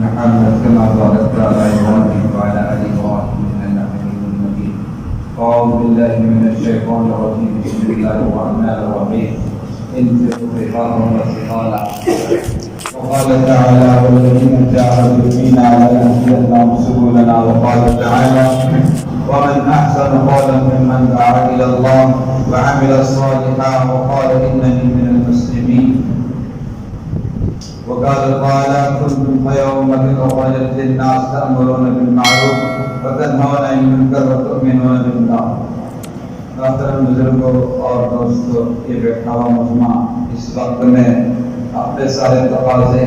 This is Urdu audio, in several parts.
محمد كما باركت على إبراهيم وعلى آل إبراهيم إنك حميد مجيد. أعوذ بالله من الشيطان الرجيم. بسم الله الرحمن الرحيم. انفروا خفافا وثقالا. وقال تعالى والذين جاهدوا فينا لنهدينهم سبلنا. وقال تعالى ومن أحسن قولا ممن دعا إلى الله وعمل صالحا وقال إنني من المسلمين. وقال تعالى كنتم خير أمة أخرجت للناس تأمرون بالمعروف وتنهون عن المنكر وتؤمنون بالله. محترم بزرگوں اور دوستوں، یہ بیٹھا ہوا مجمع اس وقت میں اپنے سارے تقاضے،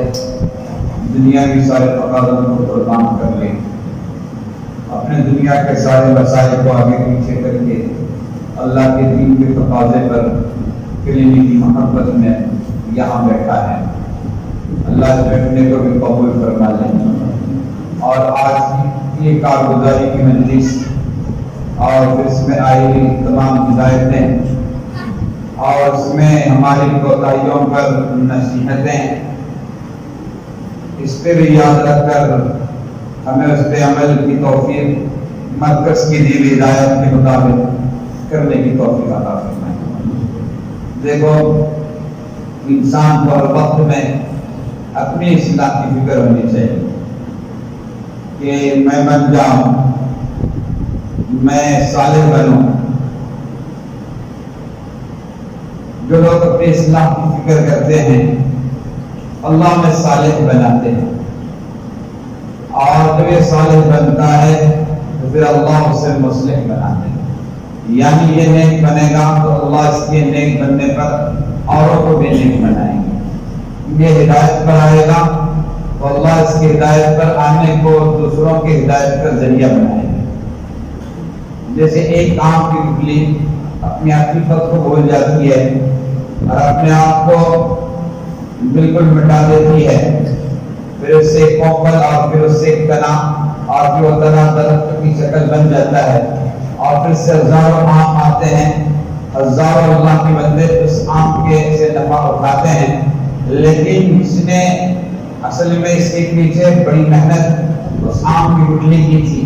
دنیا کی سارے تقاضوں کو قربان کر لیں، اپنے دنیا کے سارے مسائل کو آگے پیچھے کر کے اللہ کے دین کے تقاضے پر کلمے کی محبت میں یہاں بیٹھا ہے۔ اللہ اس بیٹھنے کو بھی قبول فرما لیں۔ اور آج کی یہ کارگزاری کی مجلس اور اس میں آئی ہوئی تمام ہدایتیں اور اس میں ہماری کوتاہیوں پر نصیحتیں، اس پہ بھی یاد رکھ کر ہمیں اس پہ عمل کی توفیق مرکز کی دی ہوئی ہدایت کے مطابق کرنے کی توفیق عطا فرمائے۔ دیکھو، انسان کو ہر وقت میں اپنی اصلاح کی فکر ہونی چاہیے کہ میں بن جاؤں، میں صالح بنوں۔ جو لوگ اپنی اصلاح کی فکر کرتے ہیں اللہ میں صالح بناتے ہیں، اور جب یہ صالح بنتا ہے تو پھر اللہ اسے مصلح بناتے ہیں، یعنی یہ نیک بنے گا تو اللہ اس کے نیک بننے پر اوروں کو بھی نیک بنائیں گے۔ یہ ہدایت پر آئے گا تو اللہ اس کی ہدایت پر آنے کو دوسروں کی ہدایت کا ذریعہ بنائے گا۔ جیسے ایک آم کی گٹلی اپنی حقیقت کو بھول جاتی ہے اور اپنے آپ کو بالکل مٹا دیتی ہے، پھر اس سے کوپل اور پھر اس سے تنا اور پھر وہ تنا درخت کی شکل بن جاتا ہے، اور پھر سے ہزاروں آم آتے ہیں، ہزاروں اللہ کے بندے اس آم کے سے نفع اٹھاتے ہیں، لیکن اس نے اصل میں اس کے پیچھے بڑی محنت اس آم کی گٹلی کی تھی۔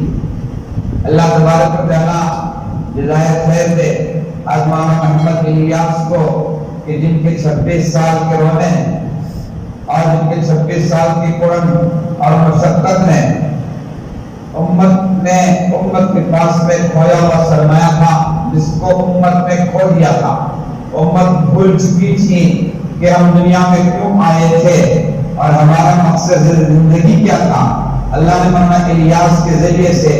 اللہ تبارک و تعالیٰ جزائے خیر دے آج مولانا محمد الیاس کو کہ جن کے 26 سال کے رونے اور جن کے 26 سال کی قرن اور مشقت نے امت کے پاس میں کھویا ہوا سرمایہ تھا، جس کو امت نے کھو دیا تھا۔ امت بھول چکی تھی کہ ہم دنیا میں کیوں آئے تھے اور ہمارا مقصد زندگی کیا تھا۔ اللہ نے مولانا الیاس کے ذریعے سے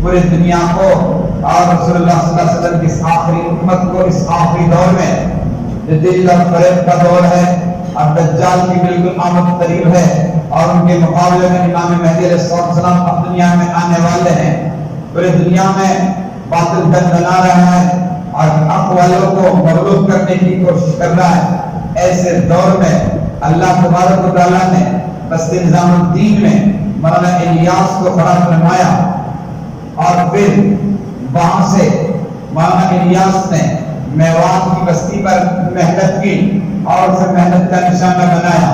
پوری دنیا کو اور رسول اللہ صلی اللہ علیہ وسلم کی اس آخری امت کو اس آخری دور میں جو دل اور فریب کا دور ہے اور دجال کی بالکل آمد قریب ہے اور ان کے مقابلے میں امام مہدی علیہ السلام اب دنیا میں آنے والے ہیں، پوری دنیا میں باطل دن بنا رہا ہے اور حق والوں کو مغلوب کرنے کی کوشش کر رہا ہے۔ ایسے دور میں اللہ تبارک و تعالیٰ نے بس نظام الدین میں مولانا الیاس کو کھڑا فرمایا، اور پھر وہاں سے مولانا الیاس نے میوات کی بستی پر محنت کی اور اسے محنت کا نشانہ بنایا۔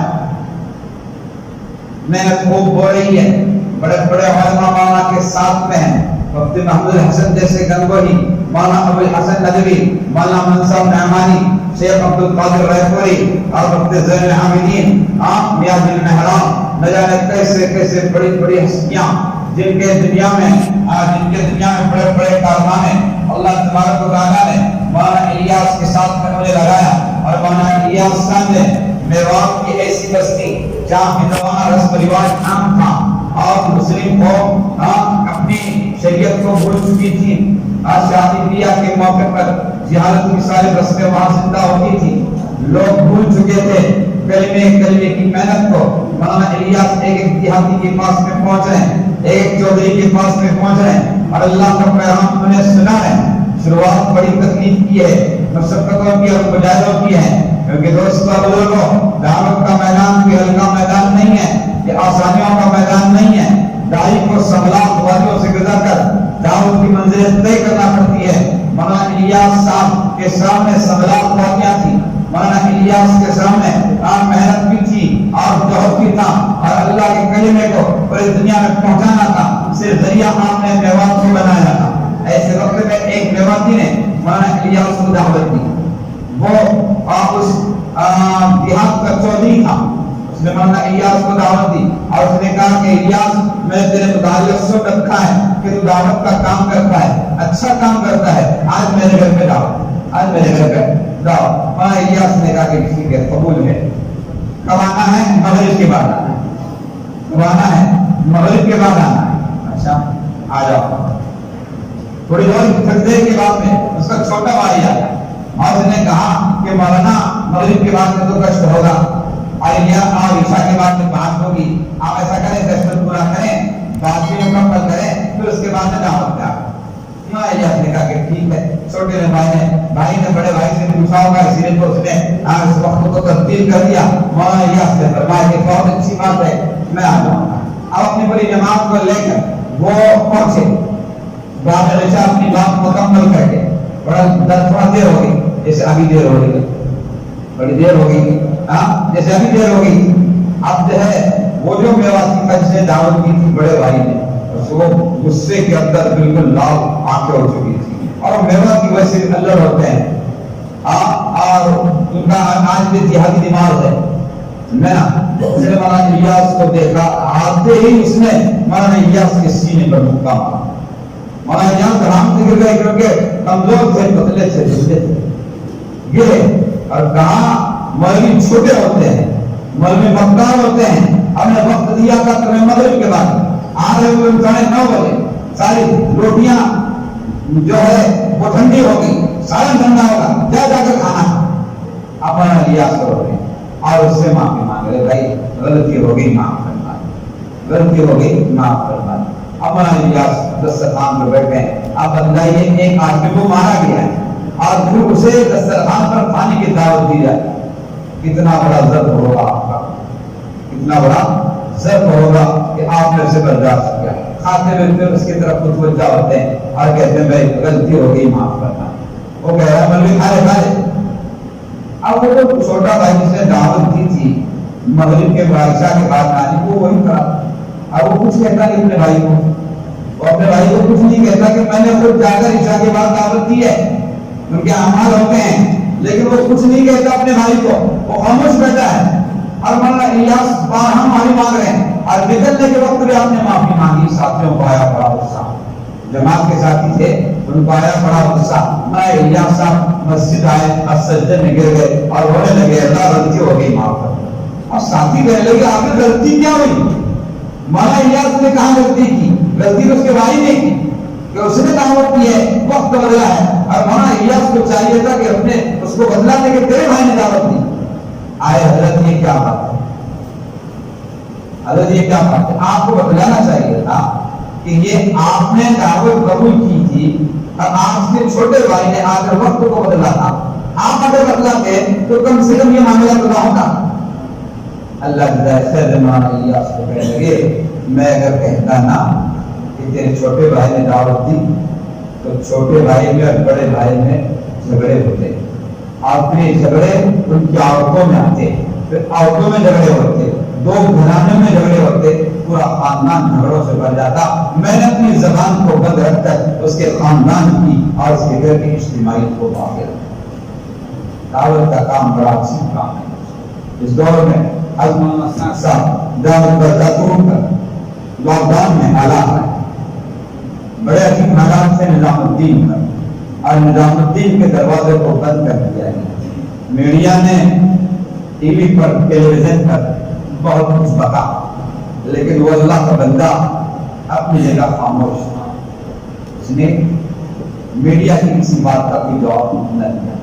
محنت خوب ہو رہی ہے، بڑے بڑے علماء مولانا کے ساتھ میں ہیں، مفتی محمود حسن جیسے گنگوہی، مولانا ابو الحسن ندوی، مولانا منصور نعمانی، شیخ عبد القادر رائفوری اور مفتی زین العابدین، میاں دل مہران، نہ جانے کیسے کیسے بڑی بڑی ہستیاں جن کے دنیا میں بڑے بڑے کارنامے اللہ تبارک و تعالیٰ نے مولانا الیاس کے ساتھ میں انہیں لگایا، اور مولانا الیاس خان نے میوات کی ایسی بستی جہاں ہندوانہ رسم و رواج عام تھا اور مسلم قوم اپنی شریعت کو بھول چکی تھی، شادی بیاہ کے موقع پر جہالت کی ساری رسمیں وہاں زندہ ہوتی تھی، لوگ بھول چکے تھے کلمے کی محنت کو۔ مولانا الیاس ایک دیہاتی کے پاس میں پہنچ رہے ہیں، ایک چودھری کے پاس میں پہنچ رہے ہیں اور اللہ کا پیغام انہیں سنا ہے۔ شروعات بڑی تکلیف کی ہے، مشقتوں کی اور مجاہدوں کی ہے، کیونکہ دوستو بزرگوں، دعوت کا میدان کوئی ہلکا میدان نہیں ہے، یہ آسانیوں کا میدان نہیں ہے۔ داعی کو سنبھال وادیوں سے گزر کر دعوت کی منزل طے کرنا پڑتی ہے۔ مولانا الیاس صاحب کے سامنے سنبھال وادیاں تھی، مولانا الیاس کے سامنے محنت بھی تھی اور جوہر کی تھا اور اللہ کے کلمے کو پوری دنیا میں پہنچانا تھا، صرف ذریعہ آپ نے میوات کو بنایا تھا۔ ایسے وقت میں ایک میواتی نے مولانا الیاس کو دعوت دی، وہ اس دیہات کا چودھری تھا، اس نے مولانا الیاس کو دعوت دی اور اس نے کہا کہ الیاس میں نے تیرے متعلق سن رکھا ہے کہ تو دعوت کا کام کرتا ہے، اچھا کام کرتا ہے، آج میرے گھر پہ دعوت، آج میرے گھر پہ دعوت۔ مولانا الیاس نے کہا کہ ٹھیک ہے، قبول ہے۔ کب آنا ہے؟ مغرب کے بعد آنا ہے، کب آنا ہے؟ مغرب کے بعد آنا ہے۔ اچھا آ جاؤ۔ تھوڑی دیر کے بعد میں اس کا چھوٹا بھائی آیا اور اس نے کہا کہ مولانا مغرب کے بعد میں تو گشت ہوگا، اور عشاء کے بعد میں بات ہوگی، آپ ایسا کریں گشت پورا کریں، بات بھی مکمل کریں، پھر اس کے بعد میں دعوت کا۔ الیاس نے کہا کہ ٹھیک ہے۔ چھوٹے بھائی نے بڑے بھائی سے پوچھا ہوگا، اسی لیے تو اس نے اس وقت کو تبدیل کر دیا۔ مولانا الیاس نے فرمایا کہ بہت اچھی بات ہے، میں آ جاؤں گا۔ اب اپنی بڑی جماعت کو لے کر وہ پہنچے، بعد عشاء اپنی بات مکمل کر کے، تھوڑا دیر ہو گئی، جیسے ابھی دیر ہو گئی، بڑی دیر ہو گئی، جیسے ابھی دیر ہو گئی۔ اب جو ہے وہ جو میواتی کا جس نے دعوت کی تھی بڑے بھائی نے، وہ غصے کے اندر بالکل لال آنکھیں ہو چکی تھی، اور میواتی ویسے الگ ہوتے ہیں، اور ان کا آج بھی جہادی دماغ ہے نا۔ اس نے مولانا الیاس کو دیکھا، آتے ہی اس نے مولانا الیاس کے سینے پر مکہ مارا۔ مولانا الیاس رحم سے گر گئے کیونکہ کمزور تھے، پتلے تھے، جھلے تھے، گرے اور کہا مولوی چھوٹے ہوتے ہیں، مولوی مقدار ہوتے ہیں، ہم نے وقت دیا تھا تمہیں مغرب کے بعد، آ رہے ہوئے 9 بجے، ساری روٹیاں جو ہے وہ ٹھنڈی ہو گئی، سالن ٹھنڈا ہوگا، جا کر کھانا۔ اپنا الیاس کو روکے اور اس سے معافی مانگ رہے، بھائی غلطی ہو گئی، معاف کرنا، غلطی ہو گئی، معاف کرنا۔ اپنا الیاس دسترخوان پر بیٹھے ہیں، آپ بتائیے ایک آدمی کو مارا گیا ہے اور پھر اسے دسترخوان پر کھانے کی دعوت دی جائے، کتنا بڑا ضرب ہوگا آپ کا، کتنا بڑا ضرب ہوگا کہ آپ نے اسے برداشت کیا۔ کھاتے ہوئے پھر اس کی طرف متوجہ ہوتے ہیں اور کہتے ہیں بھائی غلطی ہو گئی، معاف کرنا۔ وہ کہہ رہا ہے مولوی کھا لے۔ اب وہ جو چھوٹا بھائی جس نے دعوت دی تھی مغرب کے عشاء کے بعد آنے کو، وہی کرا۔ اب وہ کچھ کہتا نہیں اپنے بھائی کو، وہ اپنے بھائی کو کچھ نہیں کہتا کہ میں نے خود جا کر عشاء کے بعد دعوت دی ہے، ان کے اعمال ہوتے ہیں، لیکن وہ کچھ نہیں کہتا اپنے بھائی کو، وہ خاموش بیٹھا ہے۔ اور مولانا الیاس بارہا معافی مانگ رہے ہیں اور نکلنے کے وقت بھی آپ نے معافی مانگی۔ ساتھیوں کو آیا بڑا غصہ، جماعت کے ساتھی تھے، ان کو آیا بڑا غصہ۔ مولانا الیاس صاحب مسجد آئے اور سجدے میں گر گئے اور رونے لگے، اللہ غلطی ہو گئی، معاف کر۔ اور ساتھی کہنے لگے آپ نے غلطی کیا ہوئی؟ مولانا الیاس نے کہاں غلطی کی؟ غلطی تو اس کے بھائی نے کی کہ اس نے دعوت کی ہے، وقت بدلا ہے، اور مولانا الیاس کو چاہیے تھا کہ اپنے اس کو بدلا دے کہ تیرے بھائی نے دعوت دی۔ آئے حضرت یہ کیا بات ہے؟ حضرت یہ کیا بات ہے؟ آپ کو بتلانا چاہیے تھا کہ یہ آپ نے دعوت قبول کی تھی اور آپ کے چھوٹے بھائی نے آ کر وقت کو بدلا تھا، آپ اگر بدلاتے تو کم سے کم یہ معاملہ تو نہ ہوتا۔ اللہ جزائے مولانا الیاس کو کہنے لگے میں اگر کہتا نا کہ تیرے چھوٹے بھائی نے دعوت دی تو چھوٹے بھائی میں اور بڑے بھائی میں جھگڑے ہوتے، اپنے جھگڑے ان کی عورتوں میں آتے، پھر عورتوں میں جھگڑے ہوتے، 2 گھرانے میں جھگڑے ہوتے، پورا خاندان جھگڑوں سے بھر جاتا۔ میں نے اپنی زبان کو بند رکھ کر اس کے خاندان کی اور اس کے گھر کی اجتماعیت کو باقی رکھا۔ دعوت کا کام بڑا عظیم کام ہے۔ اس دور میں حضرت مولانا صاحب دعوت کا ذاتون کا لاک ڈاؤن میں حالات ہے، بڑے عظیم حالات سے نظام الدین کا، اور نظام الدین کے دروازے کو بند کر دیا ہے۔ میڈیا نے ٹی وی پر، ٹیلی ویژن پر بہت کچھ بتا، لیکن وہ اللہ کا بندہ اپنی جگہ خاموش تھا، اس نے میڈیا کی کسی بات کا کوئی جواب نہ دیا۔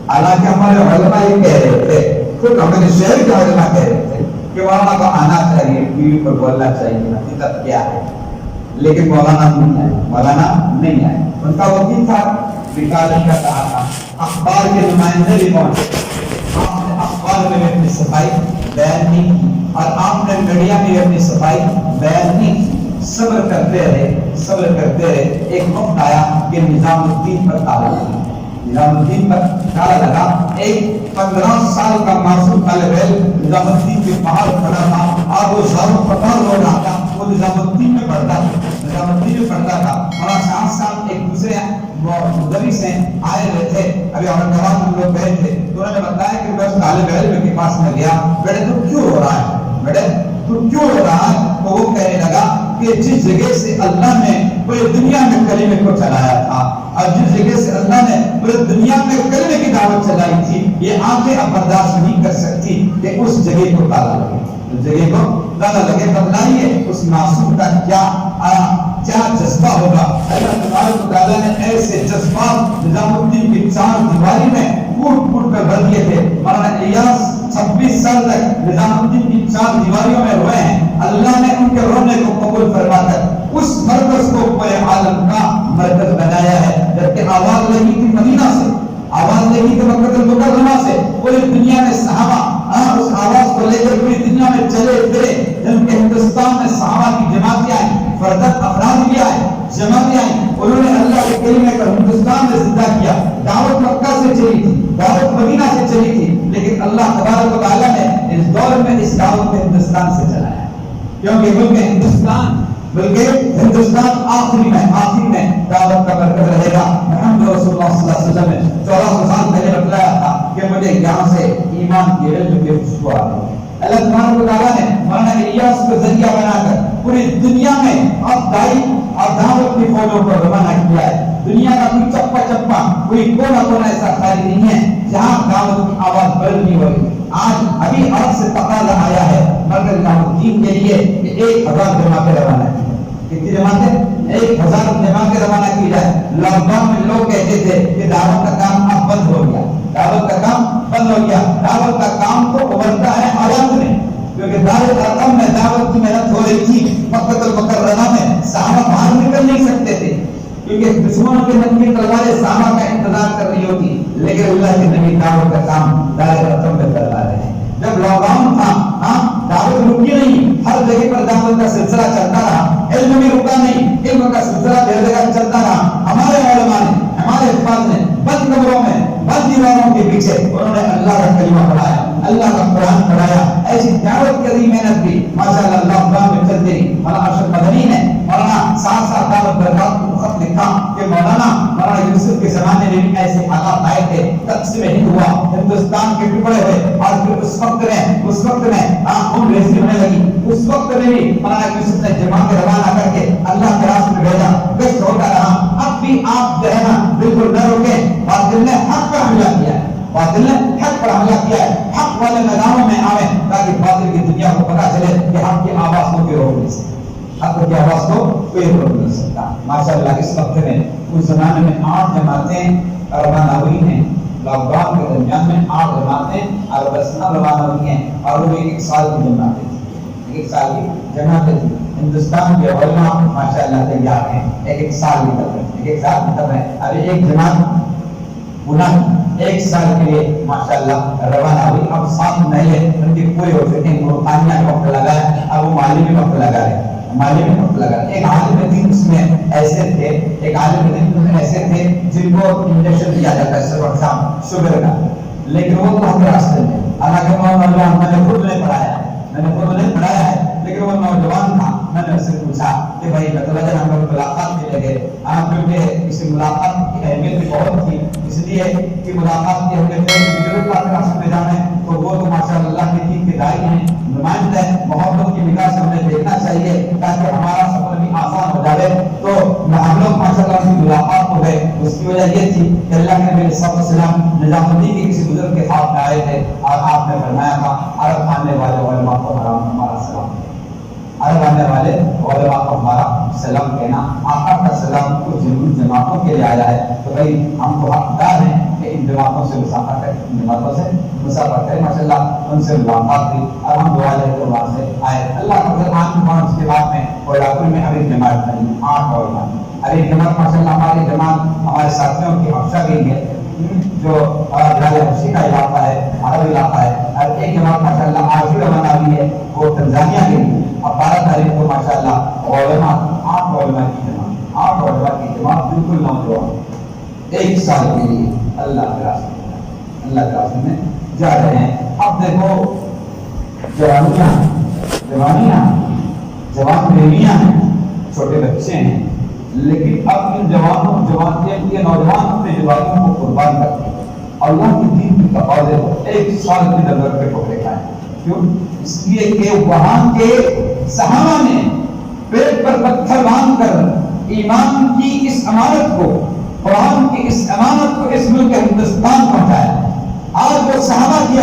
حالانکہ ہمارے علماء یہ کہہ رہے تھے، خود ہمارے شہر کے علماء کہہ رہے تھے کہ مولانا کو آنا چاہیے، ٹی وی پر بولنا چاہیے، حقیقت کیا ہے، لیکن مولانا نہیں آئے، مولانا نہیں آئے۔ ان کا وکیل تھا، وکالت کا کہا تھا، اخبار کے نمائندے بھی پہنچے، آپ نے اخبار میں اپنی صفائی بیان نہیں کی اور آپ نے میڈیا میں اپنی صفائی بیان نہیں کی۔ صبر کرتے رہے، صبر کرتے رہے، ایک وقت آیا کہ نظام الدین پر تالا لگا، نظام الدین پر تالا لگا. ایک 15 سال کا معصوم طالب علم نظام الدین کے باہر کھڑا تھا. آپ وہ زاروں پٹار ہو رہا تھا. وہ نظام الدین میں پڑھتا تھا. نظام الدین میں پڑھتا تھا. مولانا شاہ صاحب ایک دوسرے مدرس ہیں آئے ہوئے تھے. ابھی اورنگ آباد ہم لوگ گئے تھے تو انہوں نے بتایا کہ میں طالب علم کے پاس میں گیا. بیٹے تو کیوں ہو رہا ہے؟ بیٹے تو کیوں ہو رہا ہے؟ تو وہ کہنے لگا کہ جس جگہ سے اللہ نے پورے دنیا میں کلمے کو چلایا تھا اور جس جگہ سے اللہ نے پورے دنیا میں کلمے کی دعوت چلائی تھی یہ آنکھیں اب برداشت نہیں کر سکتی کہ اس جگہ کو تالا لگے. اس جگہ کو تالا لگے. بتلائیے اس معصوم کا کیا جذبہ ہوگا. اللہ تبارک و تعالیٰ نے ایسے جذبات نظام الدین کی چار دیواری میں پھوٹ پھوٹ کر بھر دیے تھے. مولانا الیاس 26 سال تک نظام الدین کی چار دیواریوں میں روئے ہیں. اللہ نے ان کے رونے کو قبول فرما کر اس مرکز کو پورے عالم کا مرکز بنایا ہے. جبکہ آواز لگی تھی مدینہ سے, آواز لگی تھی مکہ المکرمہ سے. پوری دنیا میں صحابہ اس آواز کو لے کر پوری دنیا میں چلے پھرے. جب کہ ہندوستان میں صحابہ کی جماعتیں آئیں, فردت افراد بھی آئے, جماعتیں آئیں, انہوں نے اللہ کے کلمے کو ہندوستان میں زندہ کیا. دعوت مکہ سے چلی تھی, دعوت مدینہ سے چلی تھی, لیکن اللہ تبارک و تعالیٰ نے اس دور میں اس دعوت کو ہندوستان سے چلایا. کیونکہ بلکہ ہندوستان آخری میں دعوت کا مرکز رہے گا. محمد رسول اللہ صلی اللہ علیہ وسلم نے 1400 سال پہلے بتلایا تھا کہ مجھے یہاں سے ایمان کی علم کی خوشبو آ رہی ہے. اللہ تبارک و تعالیٰ نے مولانا الیاس کو ذریعہ بنا کر پوری دنیا میں اب دائی اور دعوت کی فوجوں کو روانہ کیا ہے. دنیا کا کوئی چپا چپا کوئی کونا کونا ایسا خالی نہیں ہے جہاں دعوت کی آواز بلند نہیں ہو رہی. آج ابھی عرب سے تقاضا آیا ہے مرکز نظام الدین کے لیے کہ 1000 جماعتیں روانہ کی جائیں. کتنی جماعتیں؟ 1000 جماعتیں روانہ کی جائے. لاک ڈاؤن میں لوگ کہتے تھے کہ دعوت کا کام اب بند ہو گیا, دعوت کا کام بند ہو گیا. دعوت کا کام تو ابھرتا ہے عوام میں, کیونکہ دعوت ارقم میں دعوت کی محنت ہو رہی تھی. مکہ المکرمہ میں صحابہ باہر نکل نہیں سکتے تھے کیونکہ دشمنوں کے ننگی تلواریں صحابہ کا انتظار کر رہی ہوتی. لیکن اللہ کے نبی دعوت کا کام دائرۃ ارقم میں کروا رہے ہیں. جب لاک ڈاؤن تھا دعوت رکی نہیں, ہر جگہ پر دعوت کا سلسلہ چلتا رہا. علم بھی رکا نہیں, علم کا سلسلہ ہر جگہ چلتا رہا. ہمارے علماء نے, ہمارے حفاظ نے بند کمروں میں بند دیواروں کے پیچھے انہوں نے اللہ کا کلمہ پڑھایا, اللہ کا قرآن پڑھایا. ایسی دعوت کی محنت بھی ماشاءاللہ لاک ڈاؤن میں چلتی رہی. مولانا ارشد مدنی نے مولانا ساتھ ساتھ دعوت برکات کو خط لکھا کہ مولانا یوسف کے زمانے میں بھی ایسے حالات آئے تھے, تقسیم ہند ہوا, ہندوستان کے ٹکڑے ہوئے, اور پھر اس وقت میں خون ریزی ہونے لگی. اس وقت میں بھی مولانا یوسف نے جماعتیں روانہ کر کے اللہ کے راستے میں بھیجا, گشت ہوتا رہا. اب بھی آپ جو ہے نا بالکل نہ روکیں. باطل نے حق پر حملہ کیا ہے, باطل نے حق پر حملہ کیا ہے. حق والے میدانوں میں آئیں تاکہ باطل کی دنیا کو پتہ چلے کہ حق کی آواز کو کوئی روک نہیں سکتا, حق کی آواز کو کوئی روک نہیں سکتا. ماشاءاللہ اس وقت میں اس زمانے میں 8 جماعتیں روانہ ہوئی ہیں. لاک ڈاؤن کے درمیان میں 8 جماعتیں عربستان روانہ ہوئی ہیں, اور وہ 1 سال کی جماعتیں تھیں. 1 سال کی جماعتیں تھیں. ہندوستان کے علماء ماشاءاللہ تیار ہیں 1 سال کی طرف, 1 سال کی طرف. ابھی ایک جماعت پورا 1 سال کے لیے ماشاءاللہ روانہ ہوئی. اب 7 مہینے ان کی پوری ہو چکے ہیں. مورتانیہ میں وقت لگا ہے, اب وہ مالی میں وقت لگا ہے, مالی میں وقت لگا ہے. ایک عالم دین اس میں ایسے تھے, ایک عالم دین میں ایسے تھے جن کو انجیکشن دیا جاتا ہے صبح شام شوگر کا, لیکن وہ تو ہمارے راستے میں. حالانکہ میں نے خود نہیں پڑھایا ہے, لیکن وہ نوجوان تھا. میں نے اس سے پوچھا کہ بھائی مطلب ہم لوگ ملاقات کے لگے, کیونکہ اس ملاقات کی اہمیت بھی بہت تھی, اس لیے کہ ملاقات کی اہمیت میں جانے تو وہ تو ماشاءاللہ اللہ کے دین کے داعی ہیں, نمائند ہے. محبت کی نگاہ سے ہمیں دیکھنا چاہیے تاکہ ہمارا سفر بھی آسان ہو جائے. تو ہم لوگ ماشاءاللہ کی ملاقات ہو گئے. اس کی وجہ یہ تھی کہ اللہ کے نبی صلی اللہ علیہ وسلم نظام الدین کے کسی بزرگ کے ساتھ میں آئے تھے, اور آپ نے فرمایا تھا عرب آنے والے علماء کو ہمارا سلام, عرب آنے والے علماء کو ہمارا سلام کہنا. آقا کا سلام کچھ جماعتوں کے لیے آیا ہے, تو بھائی ہم کو حقدار ہیں کہ ان جماعتوں سے مسافر کریں. ماشاءاللہ ان سے ملاقات ہوئی اور ہم دعا لے کر وہاں سے آئے. اللہ کا فضل ہے. اس کے بعد میں کوئلہ میں ابھی جماعت بنی 8 علماء. ابھی جماعت ماشاءاللہ ہماری جماعت ہمارے ساتھیوں کی حفصہ گئی ہے جو بلال حبشی کا علاقہ ہے, عرب علاقہ ہے. اور ایک جماعت ماشاءاللہ آج بھی روانہ ہوئی ہے, وہ تنزانیہ کے لیے. اور 12 تاریخ کو ماشاءاللہ علماء 8 علماء کی جماعت بالکل نوجوان 1 سال کے لیے. اللہ کے راستے میں جا رہے ہیں. اب دیکھو جوانیاں جوان بیویاں ہیں, چھوٹے بچے ہیں, لیکن اب ان نوجوان اپنے جوانیوں کو قربان کرتے ہیں. اللہ کی دین کی تقاضے کو 1 سال کی نظر پہ ٹھوکرے کھائیں. کیوں؟ اس لیے کہ وہاں کے صحابہ نے پیٹ پر پتھر باندھ کر ایمان کی اس امانت کو, قرآن کی اس امانت کو اس ملک ہندوستان پہنچایا. آج وہ صحابہ کی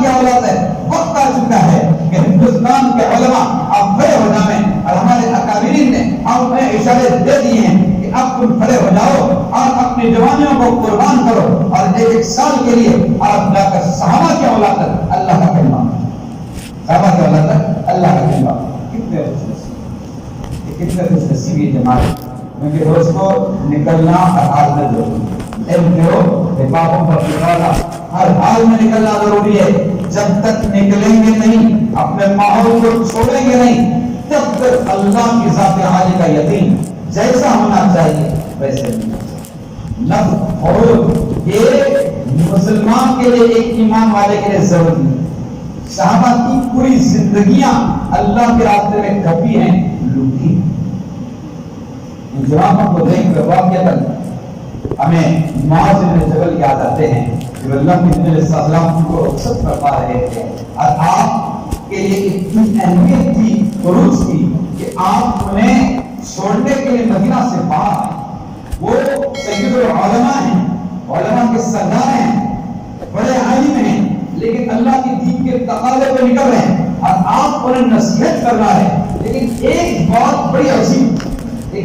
اولاد ہے, وقت آ چکا ہے کہ ہندوستان کے علماء اب کھڑے ہو جائیں, اور ہمارے اکابرین نے ہمیں اشارے دے دیے ہیں کہ اب تم کھڑے ہو جاؤ اور اپنی جوانیوں کو قربان کرو, اور 1 سال کے لیے آپ جا کر صحابہ کی اولاد تک اللہ کا کلمہ, اللہ کا کلمہ. کتنے خوش نصیب یہ جماعت, کیونکہ دوستوں نکلنا ہر حال میں ضروری ہے. پاپوں پر ہر حال میں نکلنا ضروری ہے. جب تک نکلیں گے نہیں, اپنے ماحول کو چھوڑیں گے نہیں, تب تک اللہ کی ذات عالی کا یقین جیسا ہونا چاہیے ویسے نفس اور یہ مسلمان کے لیے, ایک ایمان والے کے لیے ضروری ہے. صحابہ کی پوری زندگیاں اللہ کے راستے میں کھپی ہیں, لوٹی. ان جوانوں کو دیکھ کر واقعتاً ہمیں معاذ بن جبل یاد آتے ہیں جو اللہ کے نبی علیہ السلام کو رخصت فرما رہے تھے, اور آپ کے لیے اتنی اہمیت تھی خروج کی کہ آپ انہیں چھوڑنے کے لیے مدینہ سے باہر آئے. وہ سید العلماء ہیں, علماء کے سردار ہیں, بڑے عالم ہیں, لیکن اللہ کی دین کے تقاضے پہ نکل رہے ہیں, اور آپ انہیں نصیحت کر رہا ہے. لیکن ایک بات بڑی عجیب تھی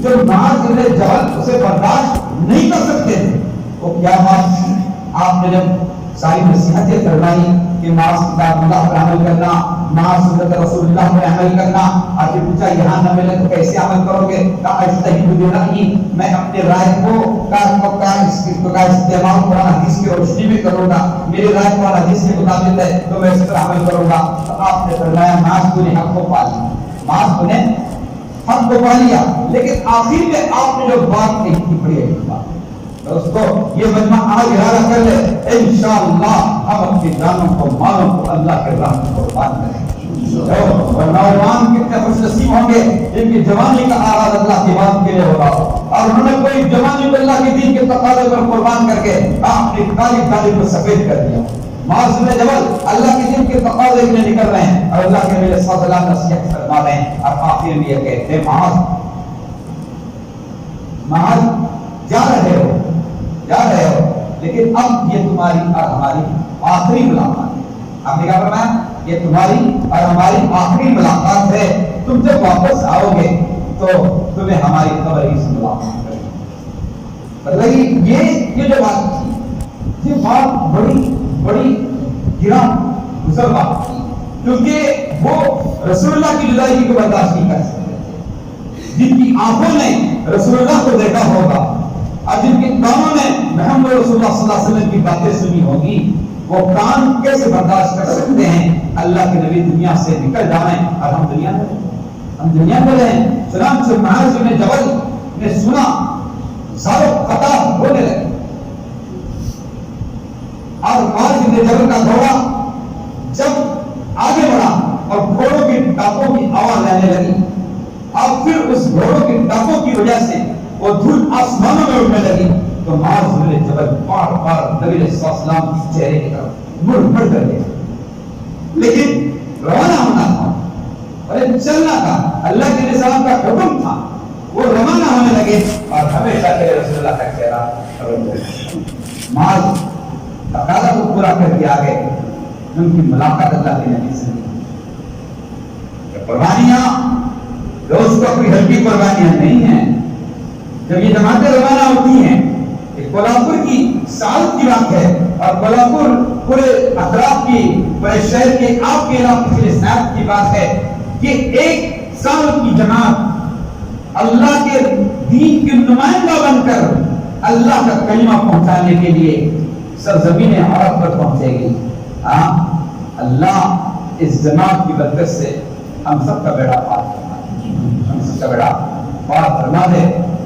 جو معاذ بن جبل اسے برداشت نہیں کر سکتے تھے. وہ کیا بات تھی؟ آپ نے جب ساری نصیحتیں کروائی کہ معاذ کتاب اللہ پر عمل کرنا, معاذ سنت رسول اللہ پر عمل کرنا, اور پھر پوچھا یہاں نہ ملے تو کیسے عمل کرو گے؟ کہا اجتہد برأیی, میں اپنے رائے کا استعمال قرآن حدیث کی روشنی میں کروں گا, میری رائے قرآن حدیث کے مطابق ہے تو میں اس پر عمل کروں گا. تو آپ نے فرمایا معاذ کو حق کو پا لیا, معاذ کو حق کو پا لیا. لیکن آخر میں آپ نے جو بات کہی تھی بڑی اہم بات. دوستو یہ مجمع آج ارادہ کر لے, انشاءاللہ ہم اپنی جانوں کو مالوں کو اللہ کے راہ میں قربان کریں. اور نوجوان کتنے خوش نصیب ہوں گے جن کی جوانی کا آغاز اللہ کی بات کے لیے ہوگا, اور انہوں نے کوئی جوانی کو اللہ کے دین کے تقاضے پر قربان کر کے اپنی کالی کو سفید کر دیا. معاذ بن جبل اللہ کے دین کے تقاضے کے لیے نکل رہے ہیں, اور اللہ کے نبی صلی اللہ علیہ وسلم نصیحت فرما رہے ہیں, اور آخر میں یہ کہتے ہیں معاذ جا رہے ہو, لیکن اب یہ تمہاری اور ہماری آخری ملاقات ہے. آپ نے کیا فرمایا؟ یہ تمہاری اور ہماری آخری ملاقات ہے. تم جب واپس آؤ گے تو تمہیں ہماری قبر ہی سے ملاقات کرے گی. یہ جو بات تھی, یہ بات بڑی گران گزر بات تھی, کیونکہ وہ رسول اللہ کی جدائی کو برداشت نہیں کر سکتے تھے. جن کی آنکھوں نے رسول اللہ کو دیکھا ہوگا, اور جن کے کانوں نے محمد رسول اللہ صلی اللہ علیہ وسلم کی باتیں سنی ہوگی, وہ کان کیسے برداشت کر سکتے ہیں اللہ کے نبی دنیا سے نکل جائیں اور ہم دنیا میں رہیں. چنانچہ معاذ بن جبل نے سنا, زارو قطع ہونے لگے, اور معاذ بن جبل کا گھوڑا جب آگے بڑھا اور گھوڑوں کی ٹاپوں کی آواز آنے لگی, اور پھر اس گھوڑوں کی ٹاپوں کی وجہ سے وہ دھول آسمانوں میں اٹھنے لگی, تو معاذ بن جبل بار نبی علیہ السلام کی چہرے کی طرف مڑ کر گئے. لیکن روانہ ہونا تھا اور چلنا تھا, اللہ کے نظام کا حکم تھا. وہ روانہ ہونے لگے اور ہمیشہ کے رسول اللہ کا چہرہ معاذ تقاضا کو پورا کر کے آگے ان کی ملاقات اللہ کے نبی سے. قربانیاں دوستوں کوئی ہلکی قربانیاں نہیں ہیں. جب یہ جماعتیں روانہ ہوتی ہیں, کولہاپور کی سعادت کی بات ہے, اور کولہاپور پورے اطراف کی, پورے شہر کے آپ کے علاقے کے لیے سعادت کی بات ہے کہ 1 سال کی جماعت اللہ کے دین کے نمائندہ بن کر اللہ کا کلمہ پہنچانے کے لیے سرزمین عرب پر پہنچے گی. اللہ اس جماعت کی برکت سے ہم سب کا بیڑا پار فرما دے.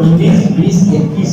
19, 20, 21